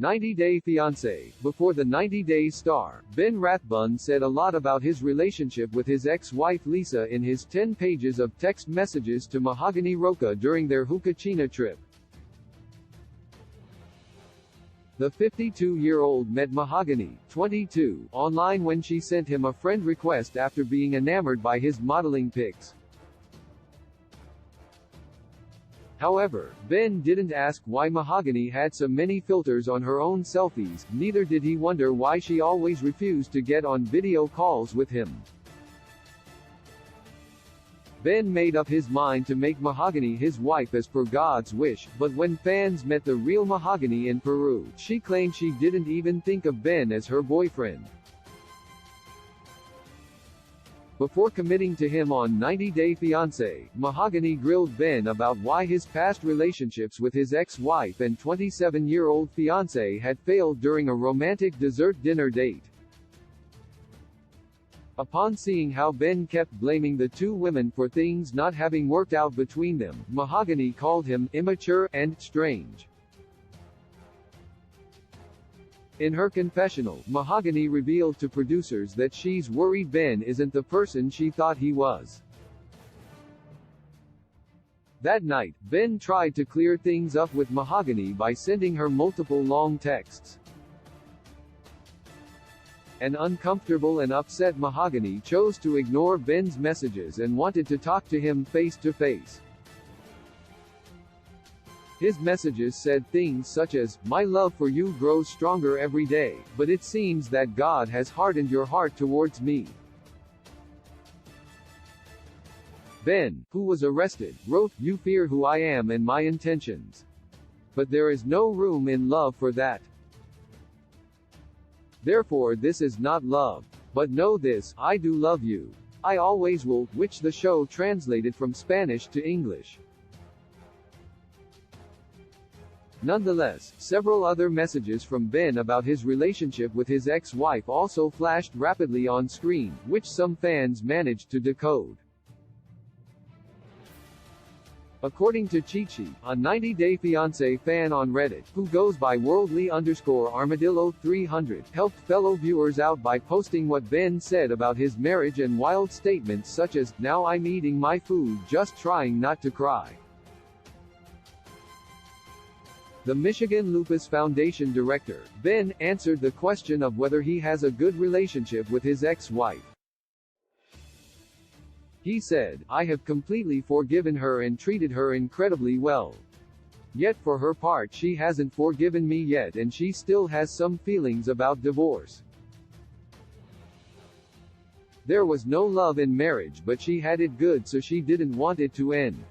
90-Day Fiancé. Before the 90 Days star, Ben Rathbun said a lot about his relationship with his ex-wife Lisa in his 10 pages of text messages to Mahogany Roca during their Hookah trip. The 52-year-old met Mahogany, 22, online when she sent him a friend request after being enamored by his modeling pics. However, Ben didn't ask why Mahogany had so many filters on her own selfies, neither did he wonder why she always refused to get on video calls with him. Ben made up his mind to make Mahogany his wife as per God's wish, but when fans met the real Mahogany in Peru, she claimed she didn't even think of Ben as her boyfriend. Before committing to him on 90-Day Fiancé, Mahogany grilled Ben about why his past relationships with his ex-wife and 27-year-old fiancé had failed during a romantic dessert dinner date. Upon seeing how Ben kept blaming the two women for things not having worked out between them, Mahogany called him immature and strange. In her confessional, Mahogany revealed to producers that she's worried Ben isn't the person she thought he was. That night, Ben tried to clear things up with Mahogany by sending her multiple long texts. An uncomfortable and upset Mahogany chose to ignore Ben's messages and wanted to talk to him face to face. His messages said things such as, "My love for you grows stronger every day, but it seems that God has hardened your heart towards me." Ben, who was arrested, wrote, "You fear who I am and my intentions. But there is no room in love for that. Therefore this is not love. But know this, I do love you. I always will," which the show translated from Spanish to English. Nonetheless, several other messages from Ben about his relationship with his ex-wife also flashed rapidly on screen, which some fans managed to decode. According to Chichi, a 90-Day Fiancé fan on Reddit, who goes by worldly_armadillo300, helped fellow viewers out by posting what Ben said about his marriage and wild statements such as, "Now I'm eating my food just trying not to cry." The Michigan Lupus Foundation director, Ben, answered the question of whether he has a good relationship with his ex-wife. He said, "I have completely forgiven her and treated her incredibly well. Yet for her part she hasn't forgiven me yet and she still has some feelings about divorce. There was no love in marriage but she had it good so she didn't want it to end."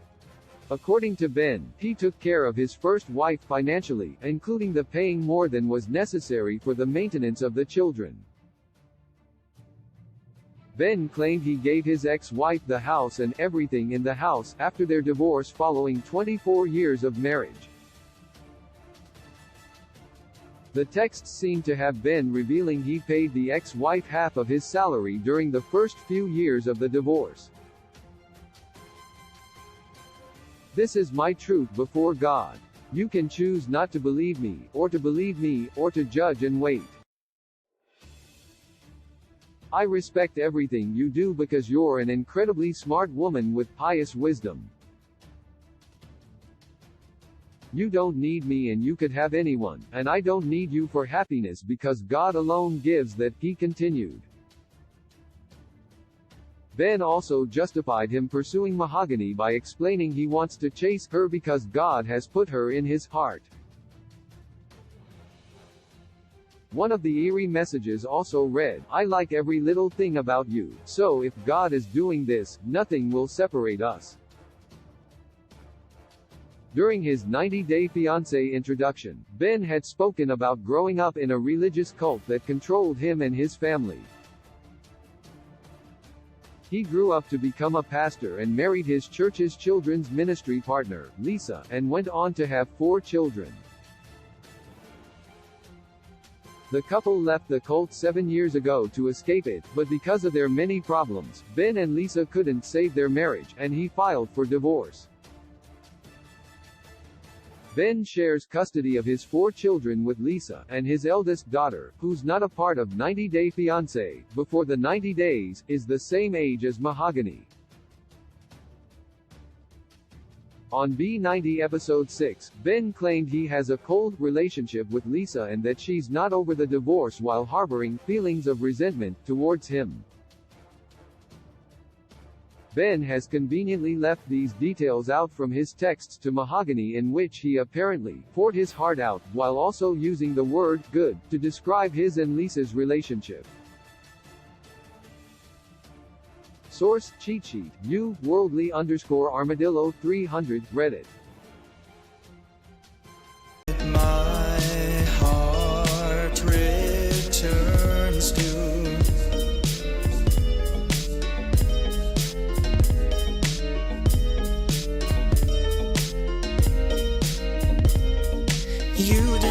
According to Ben, he took care of his first wife financially, including the paying more than was necessary for the maintenance of the children. Ben claimed he gave his ex-wife the house and everything in the house, after their divorce following 24 years of marriage. The texts seem to have been revealing he paid the ex-wife half of his salary during the first few years of the divorce. "This is my truth before God. You can choose not to believe me, or to believe me, or to judge and wait. I respect everything you do because you're an incredibly smart woman with pious wisdom. You don't need me and you could have anyone, and I don't need you for happiness because God alone gives that," he continued. Ben also justified him pursuing Mahogany by explaining he wants to chase her because God has put her in his heart. One of the eerie messages also read, "I like every little thing about you, so if God is doing this, nothing will separate us." During his 90-Day Fiancé introduction, Ben had spoken about growing up in a religious cult that controlled him and his family. He grew up to become a pastor and married his church's children's ministry partner, Lisa, and went on to have 4 children. The couple left the cult 7 years ago to escape it, but because of their many problems, Ben and Lisa couldn't save their marriage, and he filed for divorce. Ben shares custody of his 4 children with Lisa, and his eldest daughter, who's not a part of 90 Day Fiancé, before the 90 days, is the same age as Mahogany. On B90 episode 6, Ben claimed he has a cold relationship with Lisa and that she's not over the divorce while harboring feelings of resentment towards him. Ben has conveniently left these details out from his texts to Mahogany, in which he apparently poured his heart out, while also using the word good to describe his and Lisa's relationship. Source: Cheat Sheet, New Worldly_Armadillo 300, Reddit. My heart returns to you.